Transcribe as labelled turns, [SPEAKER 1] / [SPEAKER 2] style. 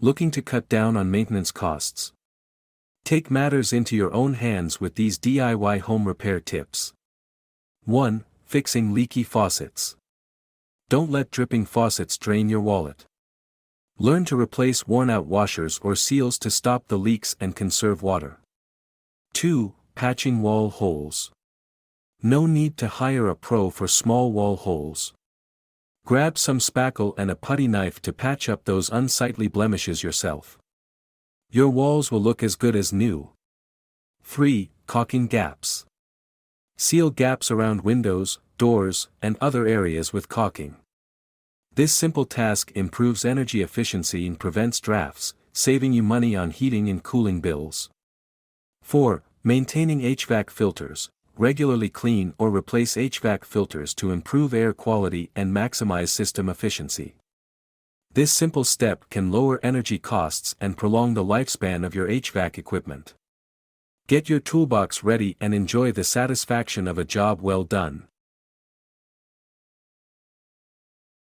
[SPEAKER 1] Looking to cut down on maintenance costs? Take matters into your own hands with these DIY home repair tips. 1. Fixing leaky faucets. Don't let dripping faucets drain your wallet. Learn to replace worn-out washers or seals to stop the leaks and conserve water. 2. Patching wall holes. No need to hire a pro for small wall holes. Grab some spackle and a putty knife to patch up those unsightly blemishes yourself. Your walls will look as good as new. 3. Caulking gaps. Seal gaps around windows, doors, and other areas with caulking. This simple task improves energy efficiency and prevents drafts, saving you money on heating and cooling bills. 4. Maintaining HVAC filters. Regularly clean or replace HVAC filters to improve air quality and maximize system efficiency. This simple step can lower energy costs and prolong the lifespan of your HVAC equipment. Get your toolbox ready and enjoy the satisfaction of a job well done.